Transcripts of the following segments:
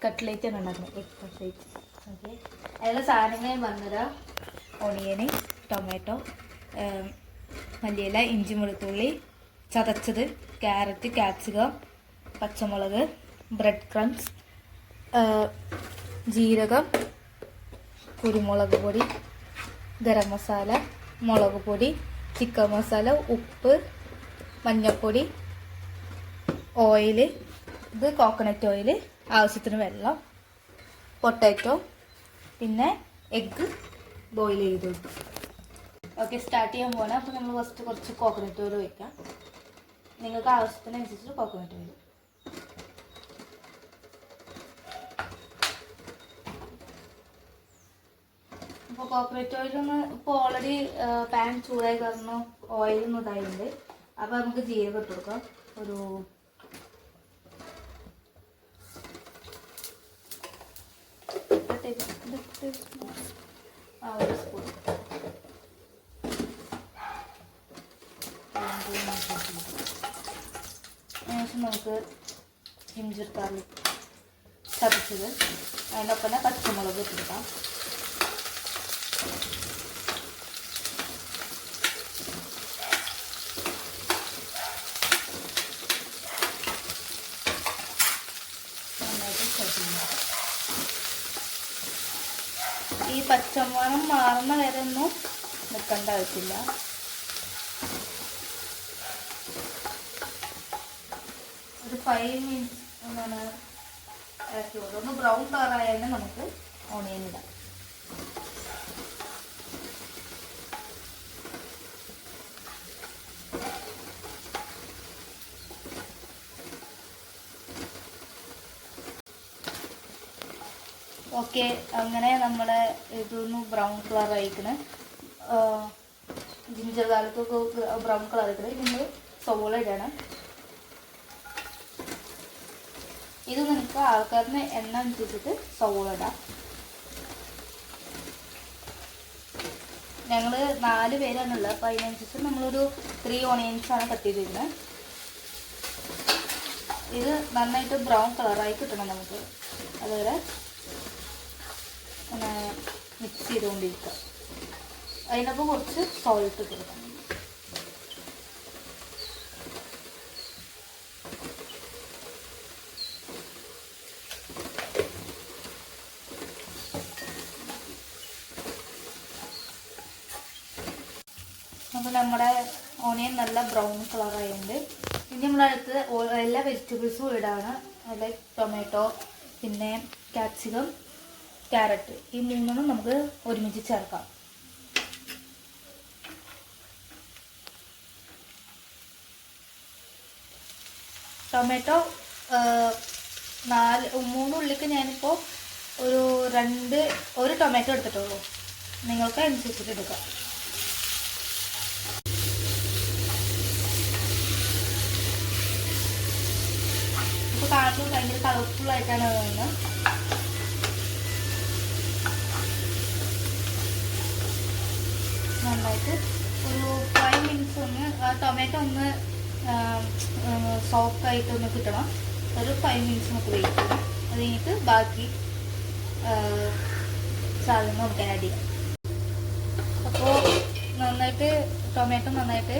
Cutlet ആണ് ഉണ്ടാക്കുന്നത്, egg cutlet. Okay, അതിനുള്ള സാധനങ്ങൾ ഞാൻ പറഞ്ഞുതരാം. ഓണിയന്, ടൊമാറ്റോ, മല്ലിയില, ഇഞ്ചി വെളുത്തുള്ളി ചതച്ചത്, ക്യാരറ്റ്, ക്യാപ്സിക്കം, പച്ചമുളക്, ബ്രെഡ് ക്രംസ്, ജീരകം, കുരുമുളക് പൊടി, ഗരം മസാല, മുളക് പൊടി, ചിക്കൻ മസാല, ഉപ്പ്, മഞ്ഞൾപ്പൊടി, ഓയിൽ, ഇത് കോക്കനട്ട് ഓയിൽ, ആവശ്യത്തിന് വെള്ളം, പൊട്ടാറ്റോ, പിന്നെ എഗ്ഗ് ബോയിൽ ചെയ്ത് വെക്കും. ഓക്കെ, സ്റ്റാർട്ട് ചെയ്യാൻ പോകണം. അപ്പോൾ നമ്മൾ ഫസ്റ്റ് കുറച്ച് കോക്കനട്ട് ഓയിൽ വയ്ക്കാം. നിങ്ങൾക്ക് ആവശ്യത്തിനനുസരിച്ച് കോക്കനട്ട് ഓയിൽ. അപ്പോൾ കോക്കനട്ട് ഓയിലൊന്ന് ഇപ്പോൾ ഓൾറെഡി പാൻ ചൂടായി കാരണം ഓയിലൊന്നും ഇതായിട്ടുണ്ട്. അപ്പോൾ നമുക്ക് ജീരകം ഇട്ട് കൊടുക്കാം. ഒരു ഒരു സ്പൂൺ. അതിനുശേഷം നമുക്ക് ജിഞ്ചർ ഗാർലിക് ചതച്ചത്, അതിനൊപ്പം തന്നെ പച്ചമുളക് ഇട്ടെടുക്കാം. ഈ പച്ചമണം മാറുന്ന വരെ ഒന്നും നിൽക്കേണ്ട ആവശ്യമില്ല. ഒരു 5 മിനിറ്റ്സ് ഒന്നാണ് ഇറക്കി കൊടുക്കുക. ഒന്ന് ബ്രൗൺ കളർ ആയാലും നമുക്ക് ഓണിയൻ ഇടാം. ഓക്കെ, അങ്ങനെ നമ്മുടെ ഇതൊന്ന് ബ്രൗൺ കളർ ആയിക്കണ്. ജിഞ്ചർ ഗാർലിക്കൊക്കെ ബ്രൗൺ കളർ ആയിക്കണ്. നമ്മൾ സവോള ഇടണം. ഇത് നിങ്ങൾക്ക് ആൾക്കാരിന് എണ്ണ അനുസരിച്ചിട്ട് സവോള ഇടാം. ഞങ്ങൾ 4 പേരാണുള്ളത്. അപ്പോൾ അതിനനുസരിച്ച് നമ്മളൊരു 3 ഓണിയൻസാണ് കട്ട് ചെയ്തിരുന്നത്. ഇത് നന്നായിട്ട് ബ്രൗൺ കളറായി കിട്ടണം നമുക്ക്. അതുവരെ മിക്സ് ചെയ്തുകൊണ്ടിരിക്കുക. അതിനൊപ്പം കുറച്ച് സോൾട്ട് ഇട്ട് കൊടുക്കണം. അപ്പോൾ നമ്മുടെ ഓണിയൻ നല്ല ബ്രൗൺ കളറായുണ്ട്. ഇനി നമ്മളടുത്ത് എല്ലാ വെജിറ്റബിൾസും ഇടാണ്. ലൈക്ക് ടൊമാറ്റോ, പിന്നെ ക്യാപ്സിക്കം, ക്യാരറ്റ്, ഈ 3 നമുക്ക് ഒരുമിച്ച് ചേർക്കാം. ടൊമാറ്റോ 3 ഉള്ളിക്ക് ഞാനിപ്പോൾ ഒരു ടൊമാറ്റോ എടുത്തിട്ടുള്ളൂ. നിങ്ങൾക്ക് അനുസരിച്ചിട്ട് എടുക്കാം. ഇപ്പോൾ കാണുമ്പോൾ ഭയങ്കര കളർഫുള്ളായിട്ടാണ് തോന്നുന്നത്. നന്നായിട്ട് ഒരു 5 മിനിറ്റ്സ് ഒന്ന് ടൊമാറ്റോ ഒന്ന് സോഫ്റ്റ് ആയിട്ട് ഒന്ന് കിട്ടണം. ഒരു 5 മിനിറ്റ്സ് നമുക്ക് വെയിറ്റ് ചെയ്യാം. അത് കഴിഞ്ഞിട്ട് ബാക്കി സാധനം നമുക്ക് ആഡ് ചെയ്യാം. അപ്പോൾ നന്നായിട്ട് ടൊമാറ്റോ നന്നായിട്ട്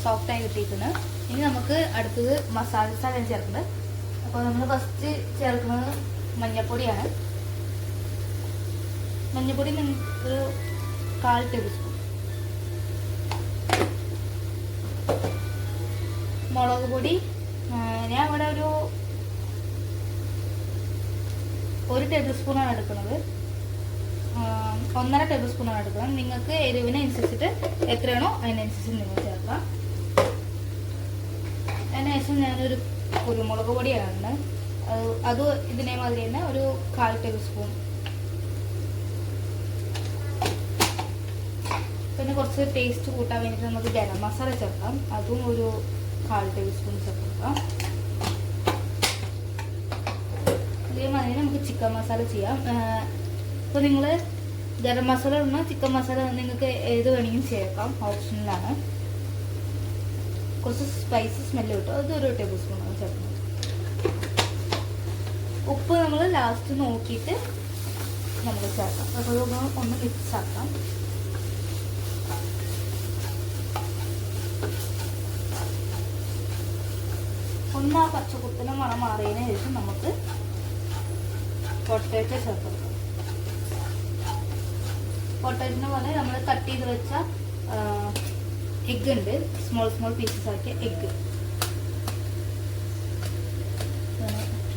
സോഫ്റ്റായി കിട്ടിയിട്ടുണ്ട്. ഇനി നമുക്ക് അടുത്തത് മസാലയാണ് ചേർക്കുന്നത്. അപ്പോൾ നമ്മൾ ഫസ്റ്റ് ചേർക്കുന്നത് മഞ്ഞൾപ്പൊടിയാണ്. മഞ്ഞൾപ്പൊടി ഒരു 1/4 ടേബിൾ സ്പൂൺ. മുളക് പൊടി ഞാൻ ഇവിടെ ഒരു 1 ടേബിൾ സ്പൂണാണ് എടുക്കുന്നത്. 1.5 ടേബിൾ സ്പൂണാണ് എടുക്കുന്നത്. നിങ്ങൾക്ക് എരിവിനനുസരിച്ചിട്ട് എത്രയാണോ അതിനനുസരിച്ച് നിങ്ങൾ ചേർക്കാം. അതിനുശേഷം ഞാനൊരു കുരുമുളക് പൊടിയാണ്, അത് ഇതിനെ മാതിരി തന്നെ ഒരു 1/4 ടേബിൾ സ്പൂൺ. പിന്നെ കുറച്ച് ടേസ്റ്റ് കൂട്ടാൻ വേണ്ടിയിട്ട് നമുക്ക് ഗരം മസാല ചേർക്കാം. അതും ഒരു 1/4 ടേബിൾ സ്പൂൺ ചേർക്കാം. അതേമാതിരി നമുക്ക് ചിക്കൻ മസാല ചെയ്യാം. ഇപ്പോൾ നിങ്ങൾ ഗരം മസാല ഇടുന്ന ചിക്കൻ മസാല നിങ്ങൾക്ക് ഏത് വേണമെങ്കിലും ചേർക്കാം, ഓപ്ഷനിലാണ്. കുറച്ച് സ്പൈസി സ്മെല്ല് കിട്ടും. അത് 1 ടേബിൾ സ്പൂണാണ് ചേർക്കുന്നത്. ഉപ്പ് നമ്മൾ ലാസ്റ്റ് നോക്കിയിട്ട് നമുക്ക് ചേർക്കാം. അപ്പോൾ ഒന്ന് മിക്സ് ആക്കാം. ഒന്ന് ആ പച്ചക്കുത്തനെ മണം മാറിയതിന് ശേഷം നമുക്ക് പൊട്ടാറ്റോ ചേർത്ത് കൊടുക്കാം. പൊട്ടാറ്റോന് പോലെ നമ്മൾ കട്ട് ചെയ്ത് വെച്ച എഗ് ഉണ്ട്, സ്മോൾ പീസസ് ആക്കിയ എഗ്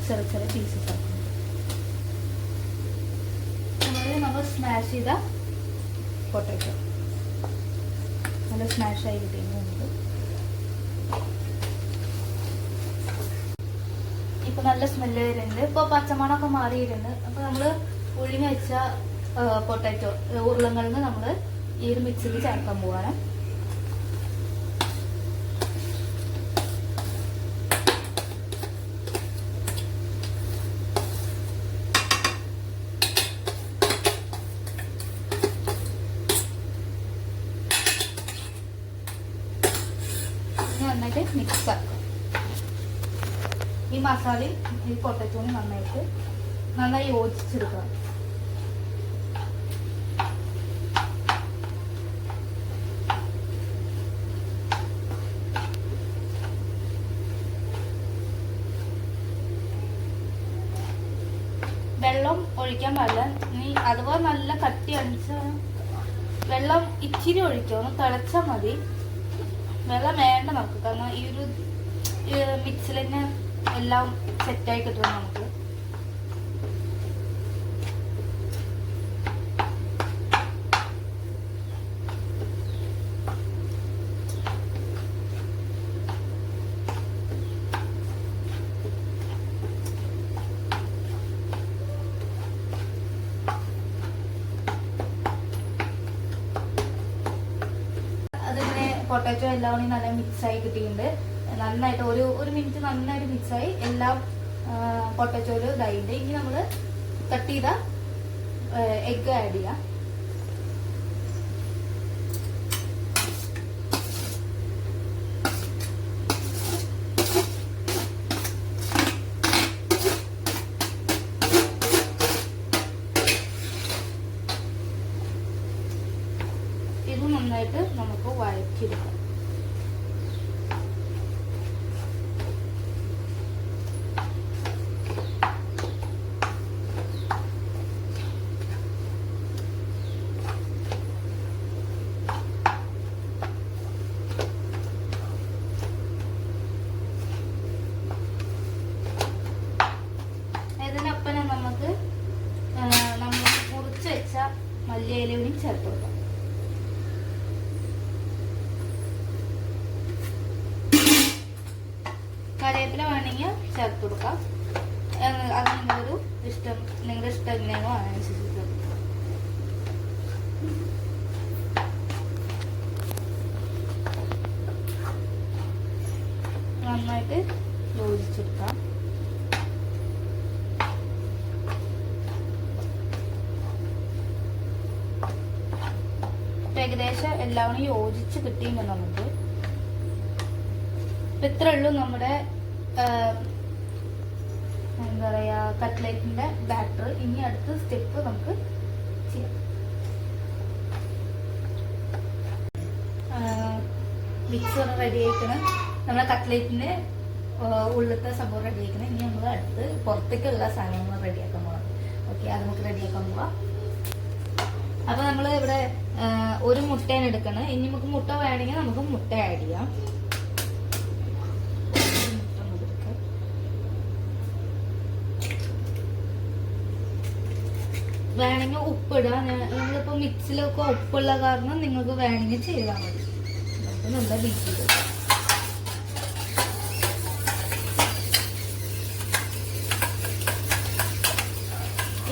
ചെറിയ പീസസ് ആക്കും. നമ്മൾ സ്മാഷ് ചെയ്ത പൊട്ടാറ്റോ നല്ല സ്മാഷ് ആയി കിട്ടിയിട്ടുണ്ട്. ഇപ്പൊ നല്ല സ്മെല്ല് വരുന്നുണ്ട്. ഇപ്പൊ പച്ചമണമൊക്കെ മാറിയിട്ടുണ്ട്. അപ്പൊ നമ്മള് പുഴുങ്ങി വെച്ച പൊട്ടാറ്റോ ഉരുളക്കിഴങ്ങ് നമ്മള് ഈ ഒരു മിക്സിൽ ചേർക്കാൻ പോവാണ്. നന്നായിട്ട് മിക്സ് ആക്കാം. ഈ മസാലയും ഈ പൊട്ടറ്റോയും നന്നായി യോജിച്ചെടുക്കാം. വെള്ളം ഒഴിക്കാൻ പാടില്ല. നീ അഥവാ നല്ല കട്ടി അടിച്ച വെള്ളം ഇച്ചിരി ഒഴിക്കുക, ഒന്ന് തിളച്ചാൽ മതി. വെള്ളം വേണ്ട നമുക്ക്, കാരണം ഈ ഒരു മിക്സിൽ തന്നെ എല്ലാം സെറ്റായി കിട്ടും നമുക്ക്. അതിങ്ങനെ പൊട്ടാറ്റോ എല്ലാം കൂടി നല്ല മിക്സായി കിട്ടിയിട്ടുണ്ട്. നന്നായിട്ട് ഒരു മിനിറ്റ് നന്നായിട്ട് മിക്സായി എല്ലാം പൊട്ടറ്റോയില് ഇതായിട്ട്. ഇനി നമ്മൾ കട്ട് ചെയ്ത എഗ് ആഡ് ചെയ്യാം. ഇത് നന്നായിട്ട് നമുക്ക് വഴറ്റിയെടുക്കാം. ഇതിനൊപ്പം നമുക്ക് നമ്മൾ മുറിച്ച് വെച്ച മല്ലിയിലയും ചേർത്ത് കൊടുക്കാം. കറിവേപ്പില വേണമെങ്കിൽ ചേർത്ത് കൊടുക്കാം. അത് നിങ്ങളുടെ ഇഷ്ടം എങ്ങനെയാണോ അതിനനുസരിച്ച് ചേർത്ത്. നന്നായിട്ട് യോജിച്ചെടുക്കാം. ഏകദേശം എല്ലാവരും യോജിച്ച് കിട്ടിയുമ്പോൾ നമുക്ക് ഇത്രേ ഉള്ളൂ നമ്മുടെ എന്താ പറയാ കട്ട്ലേറ്റിന്റെ ബാറ്റർ. ഇനി അടുത്ത സ്റ്റെപ്പ് നമുക്ക് ചെയ്യാം. മിക്സർ റെഡി ആയിക്കണം. നമ്മളെ കട്ട്ലേറ്റിന്റെ ഉള്ളിലത്തെ സംഭവം റെഡി ആക്കണം. ഇനി നമ്മൾ അടുത്ത് പുറത്തേക്കുള്ള സാധനങ്ങൾ റെഡിയാക്കാൻ പോകണം. ഓക്കെ, അത് നമുക്ക് റെഡിയാക്കാൻ പോവാം. അപ്പൊ നമ്മൾ ഇവിടെ ഒരു മുട്ടയാണ് എടുക്കണം. ഇനി നമുക്ക് മുട്ട വേണമെങ്കിൽ നമുക്ക് മുട്ട ആഡ് ചെയ്യാം. വേണമെങ്കിൽ ഉപ്പിടാം. നമ്മളിപ്പോ മിക്സിലൊക്കെ ഉപ്പുള്ള കാരണം നിങ്ങൾക്ക് വേണമെങ്കിൽ ചെയ്താൽ മതി. നമുക്ക് നല്ല ബീറ്റ് ചെയ്ത്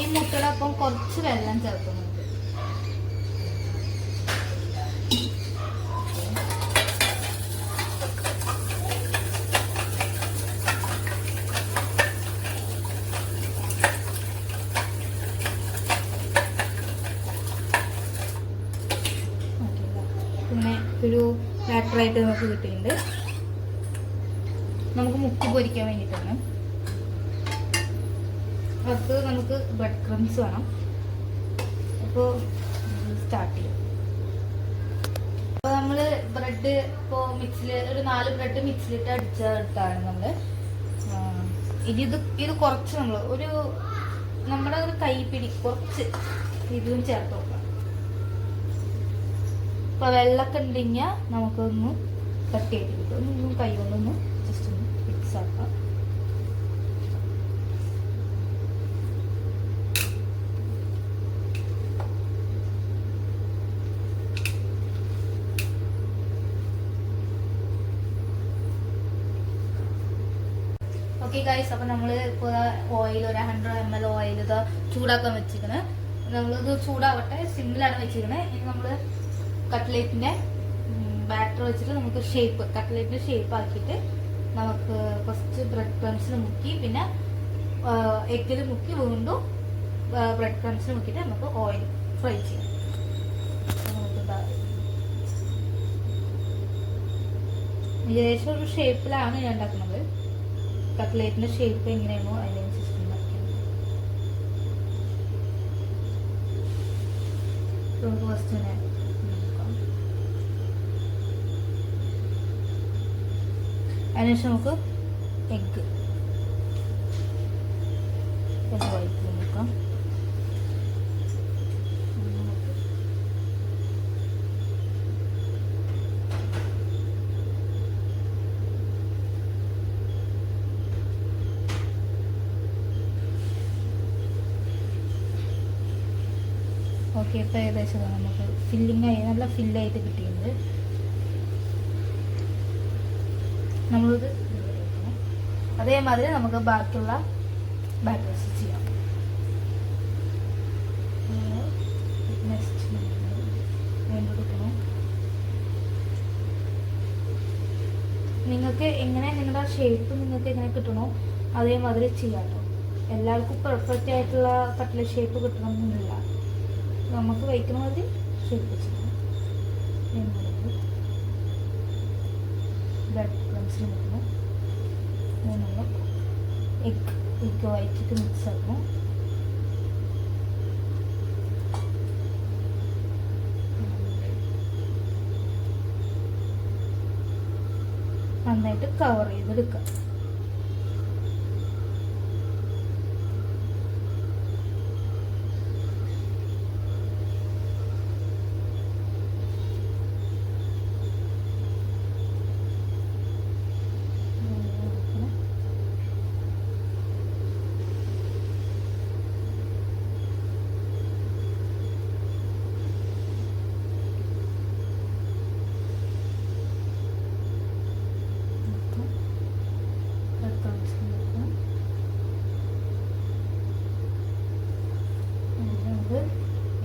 ഈ മുട്ടയുടെ ഒപ്പം കുറച്ച് വെള്ളം ചേർക്കുന്നുണ്ട്. പിന്നെ ഒരു ബാറ്ററായിട്ട് നമുക്ക് കിട്ടിയിട്ടുണ്ട്. നമുക്ക് മുക്കി പൊരിക്കാൻ വേണ്ടിയിട്ടാണ്. അത് നമുക്ക് ബ്രെഡ് ക്രംസ് വേണം. അപ്പോൾ സ്റ്റാർട്ട് ചെയ്യും. അപ്പോൾ നമ്മൾ ബ്രെഡ് ഇപ്പോൾ മിക്സിൽ ഒരു 4 ബ്രെഡ് മിക്സിലിട്ട് അടിച്ചെടുത്താണ് നമ്മൾ. ഇനി ഇത് കുറച്ച് നമ്മൾ നമ്മുടെ ഒരു കൈപ്പിടി കുറച്ച് ഇതും ചേർത്ത് നോക്കാം. അപ്പോൾ വെള്ളമൊക്കെ ഉണ്ടെങ്കിൽ നമുക്കൊന്ന് കട്ട് ചെയ്ത് കിട്ടും. ഒന്നും കൈ കൊണ്ടൊന്ന് ജസ്റ്റ് ഒന്ന് മിക്സ് ആക്കാം. ഓക്കെ ഗൈസ്, അപ്പോൾ നമ്മൾ ഇപ്പോൾ ഓയിൽ ഒരു 100 ml ഓയിൽ ഇത് ചൂടാക്കാൻ വെച്ചിരിക്കണേ. നമ്മളിത് ചൂടാവട്ടെ, സിമ്മിലാണ് വെച്ചിരിക്കണേ. ഇനി നമ്മൾ കട്ട്ലേറ്റിൻ്റെ ബാറ്റർ വെച്ചിട്ട് നമുക്ക് കട്ട്ലേറ്റിൻ്റെ ഷേപ്പ് ആക്കിയിട്ട് നമുക്ക് ഫസ്റ്റ് ബ്രെഡ് ക്രംസിൽ മുക്കി, പിന്നെ എഗ്ഗിൽ മുക്കി, വീണ്ടും ബ്രെഡ് ക്രംസിൽ മുക്കിയിട്ട് നമുക്ക് ഓയിൽ ഫ്രൈ ചെയ്യാം. ഏകദേശം ഒരു ഷേപ്പിലാണ് ഞാൻ ഉണ്ടാക്കുന്നത്. കട്ട്ലേറ്റിന്റെ ഷേപ്പ് എങ്ങനെയാണോ അതിനനുസരിച്ച് ഉണ്ടാക്കിയത്. നമുക്ക് ഫസ്റ്റ് തന്നെ നോക്കാം. അതിനുശേഷം നമുക്ക് എഗ്ഗ് വൈറ്റ് നോക്കാം. ഓക്കെ, ഇപ്പോൾ ഏകദേശം നമുക്ക് ഫില്ലിങ്ങായി നല്ല ഫില്ലായിട്ട് കിട്ടിയിട്ടുണ്ട്. നമ്മളിത് അതേമാതിരി നമുക്ക് ബാക്കിയുള്ള ബാറ്റേഴ്സ് ചെയ്യാം. നെക്സ്റ്റ് വീണ്ടെടുക്കണം. നിങ്ങൾക്ക് എങ്ങനെ നിങ്ങളുടെ ഷേപ്പ് നിങ്ങൾക്ക് എങ്ങനെ കിട്ടണോ അതേമാതിരി ചെയ്യാം കേട്ടോ. എല്ലാവർക്കും പെർഫെക്റ്റ് ആയിട്ടുള്ള കട്ട്ലറ്റ് ഷേപ്പ് കിട്ടണമെന്നില്ല. നമുക്ക് വയ്ക്കുന്ന മാതിരി ഷേപ്പ് ചെയ്യാം. ബ്രെഡ് ക്രംസിൽ വെക്കണം. നമ്മൾ എഗ്ഗ് വൈറ്റിട്ട് മിക്സ് ആക്കണം. നന്നായിട്ട് കവർ ചെയ്തെടുക്കാം.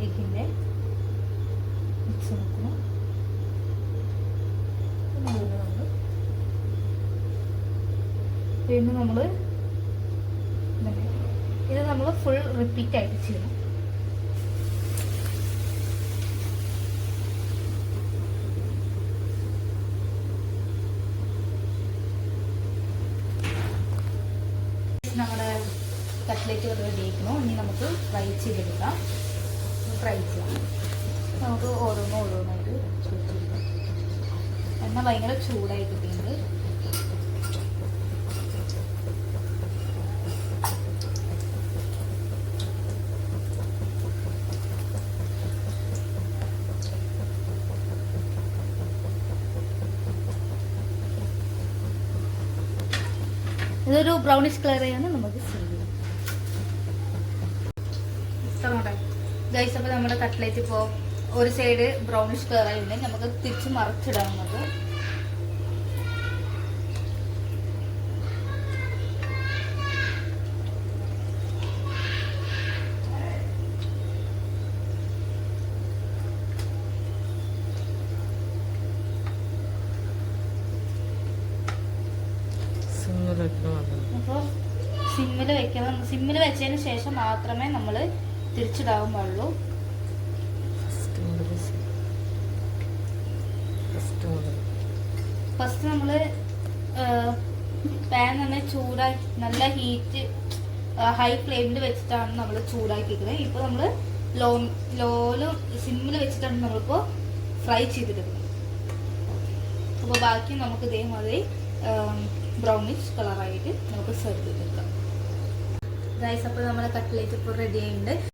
എഗ്ഗിൻ്റെ മിക്സ് നോക്കണം. പിന്നെ നമ്മൾ ഇത് നമ്മൾ ഫുൾ റിപ്പീറ്റ് ആയിട്ട് ചെയ്യണം. നമ്മുടെ കട്ട്ലേറ്റ് റെഡി ആക്കണം. ഇനി നമുക്ക് ഫ്രൈ ചെയ്തെടുക്കാം. ഫ്രൈ ചെയ്യാം. നമുക്ക് ഓരോന്നായിട്ട് ചൂടെടുക്കാം. എണ്ണ ഭയങ്കര ചൂടായി കിട്ടിയിട്ടുണ്ട്. ഇതൊരു ബ്രൗണിഷ് കളർ ചെയ്യാൻ നമുക്ക് ഗൈസ്. അപ്പോൾ നമ്മുടെ കട്ട്ലേറ്റ് ഇപ്പോൾ ഒരു സൈഡ് ബ്രൗണിഷ് കളർ ആയിട്ടുണ്ടെങ്കിൽ നമുക്ക് തിരിച്ച് മറിച്ചിടാം. നമുക്ക് അപ്പോൾ സിമ്മിൽ വെക്കണം. സിമ്മിൽ വെച്ചതിന് ശേഷം മാത്രമേ നമ്മൾ തിരിച്ചിടാൻ പാടുള്ളൂ. ഫസ്റ്റ് നമ്മൾ പാൻ തന്നെ ചൂടായി നല്ല ഹീറ്റ് ഹൈ ഫ്ലെയിമിൽ വെച്ചിട്ടാണ് നമ്മൾ ചൂടാക്കിയിരിക്കുന്നത്. ഇപ്പോൾ നമ്മൾ ലോയിലും സിമ്മിൽ വെച്ചിട്ടാണ് നമ്മളിപ്പോൾ ഫ്രൈ ചെയ്തെടുക്കുന്നത്. അപ്പോൾ ബാക്കി നമുക്ക് ഇതേമാതിരി ബ്രൗണിഷ് കളറായിട്ട് നമുക്ക് സെർവ് ചെയ്തെടുക്കാം. ഗൈസ്, അപ്പോൾ നമ്മുടെ കട്ട്ലേറ്റ് ഇപ്പോൾ റെഡി ആയിട്ടുണ്ട്.